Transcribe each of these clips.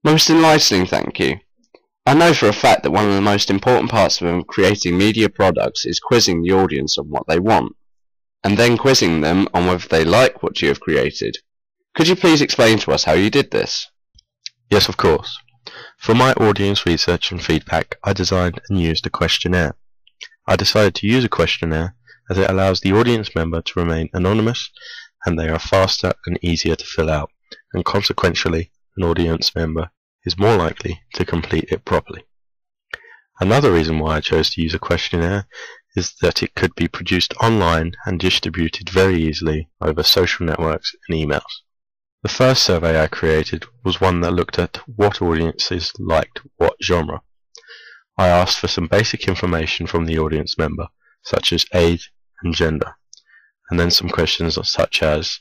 Most enlightening, thank you. I know for a fact that one of the most important parts of creating media products is quizzing the audience on what they want, and then quizzing them on whether they like what you have created. Could you please explain to us how you did this? Yes, of course. For my audience research and feedback, I designed and used a questionnaire. I decided to use a questionnaire as it allows the audience member to remain anonymous, and they are faster and easier to fill out, and consequentially, an audience member is more likely to complete it properly. Another reason why I chose to use a questionnaire is that it could be produced online and distributed very easily over social networks and emails. The first survey I created was one that looked at what audiences liked what genre. I asked for some basic information from the audience member, such as age and gender, and then some questions such as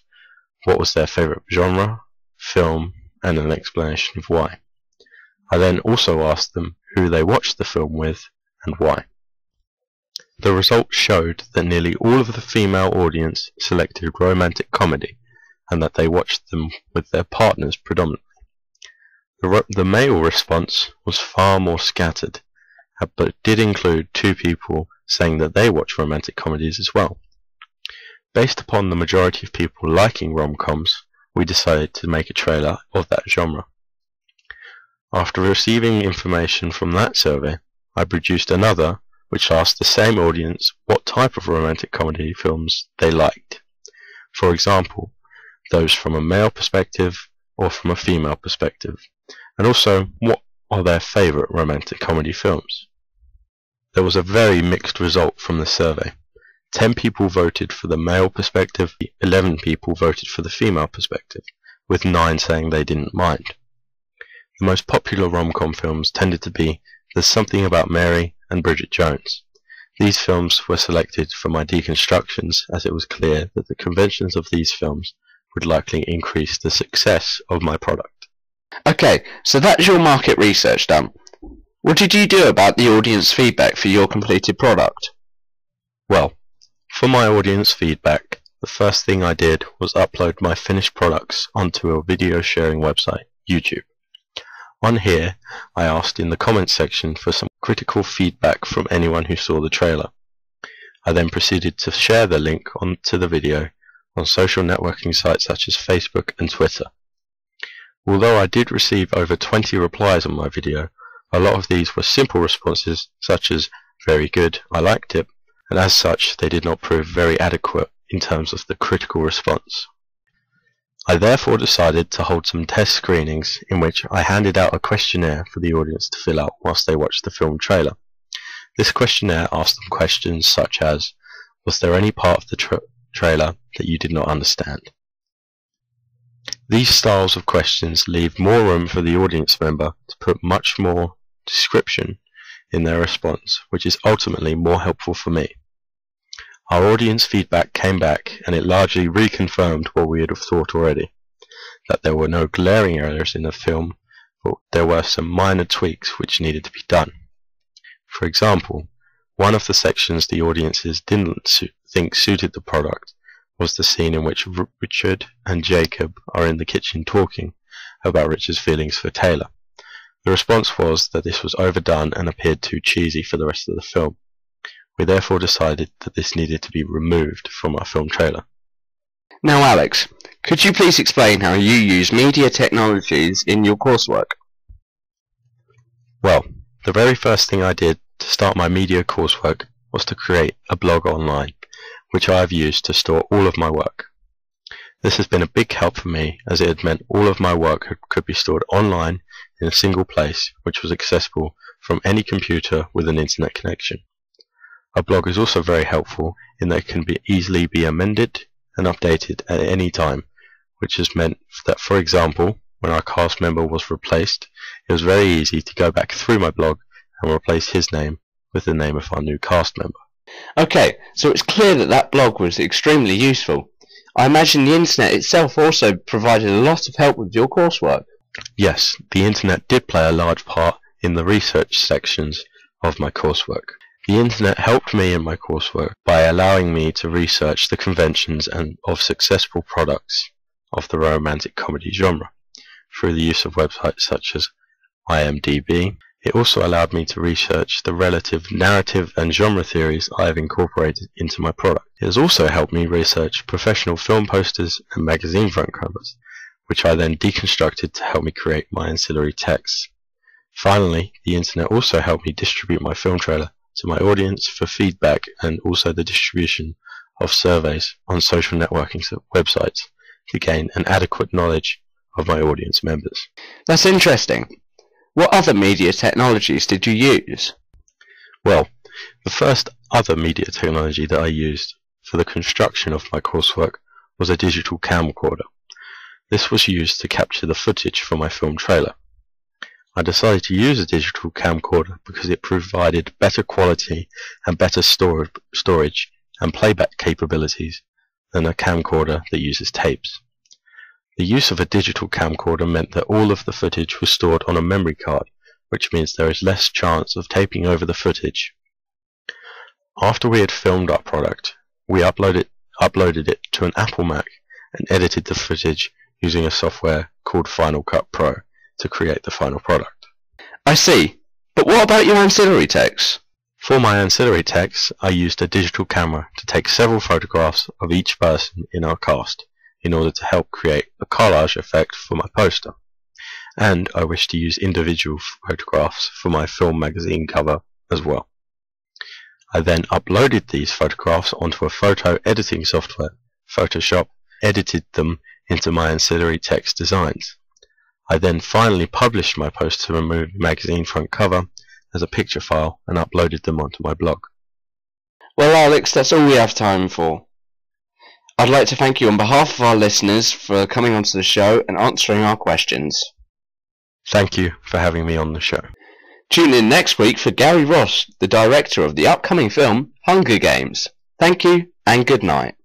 what was their favourite genre, film, and an explanation of why. I then also asked them who they watched the film with and why. The results showed that nearly all of the female audience selected romantic comedy, and that they watched them with their partners predominantly. The male response was far more scattered, but did include 2 people saying that they watch romantic comedies as well. Based upon the majority of people liking rom-coms, we decided to make a trailer of that genre. After receiving information from that survey, I produced another which asked the same audience what type of romantic comedy films they liked. For example, those from a male perspective or from a female perspective, and also what are their favourite romantic comedy films. There was a very mixed result from the survey. 10 people voted for the male perspective, 11 people voted for the female perspective, with 9 saying they didn't mind. The most popular rom-com films tended to be There's Something About Mary and Bridget Jones. These films were selected for my deconstructions, as it was clear that the conventions of these films would likely increase the success of my product. Okay, so that's your market research done. What did you do about the audience feedback for your completed product? Well, for my audience feedback, the first thing I did was upload my finished products onto a video sharing website, YouTube. On here, I asked in the comments section for some critical feedback from anyone who saw the trailer. I then proceeded to share the link onto the video on social networking sites such as Facebook and Twitter. Although I did receive over 20 replies on my video, a lot of these were simple responses such as very good, I liked it, and as such they did not prove very adequate in terms of the critical response. I therefore decided to hold some test screenings in which I handed out a questionnaire for the audience to fill out whilst they watched the film trailer. This questionnaire asked them questions such as, was there any part of the trailer that you did not understand? These styles of questions leave more room for the audience member to put much more description in their response, which is ultimately more helpful for me. Our audience feedback came back and it largely reconfirmed what we had thought already, that there were no glaring errors in the film, but there were some minor tweaks which needed to be done. For example, one of the sections the audiences didn't think suited the product was the scene in which Richard and Jacob are in the kitchen talking about Richard's feelings for Taylor. The response was that this was overdone and appeared too cheesy for the rest of the film. We therefore decided that this needed to be removed from our film trailer. Now Alex, could you please explain how you use media technologies in your coursework? Well, the very first thing I did to start my media coursework was to create a blog online, which I have used to store all of my work. This has been a big help for me, as it had meant all of my work could be stored online in a single place, which was accessible from any computer with an internet connection. A blog is also very helpful in that it can easily be amended and updated at any time, which has meant that, for example, when our cast member was replaced, it was very easy to go back through my blog and replace his name with the name of our new cast member. Okay, so it's clear that that blog was extremely useful. I imagine the internet itself also provided a lot of help with your coursework. Yes, the internet did play a large part in the research sections of my coursework. The internet helped me in my coursework by allowing me to research the conventions of successful products of the romantic comedy genre. through the use of websites such as IMDb. It also allowed me to research the relative narrative and genre theories I have incorporated into my product. It has also helped me research professional film posters and magazine front covers, which I then deconstructed to help me create my ancillary texts. Finally, the internet also helped me distribute my film trailer to my audience for feedback, and also the distribution of surveys on social networking websites to gain an adequate knowledge of my audience members. That's interesting. What other media technologies did you use? Well, the first other media technology that I used for the construction of my coursework was a digital camcorder. This was used to capture the footage for my film trailer. I decided to use a digital camcorder because it provided better quality and better storage and playback capabilities than a camcorder that uses tapes. The use of a digital camcorder meant that all of the footage was stored on a memory card, which means there is less chance of taping over the footage. After we had filmed our product, we uploaded it to an Apple Mac and edited the footage using a software called Final Cut Pro to create the final product. I see. But what about your ancillary texts? For my ancillary texts, I used a digital camera to take several photographs of each person in our cast in order to help create a collage effect for my poster. And I wish to use individual photographs for my film magazine cover as well. I then uploaded these photographs onto a photo editing software, Photoshop, edited them into my ancillary text designs. I then finally published my post to remove the magazine front cover as a picture file and uploaded them onto my blog. Well, Alex, that's all we have time for. I'd like to thank you on behalf of our listeners for coming onto the show and answering our questions. Thank you for having me on the show. Tune in next week for Gary Ross, the director of the upcoming film Hunger Games. Thank you and good night.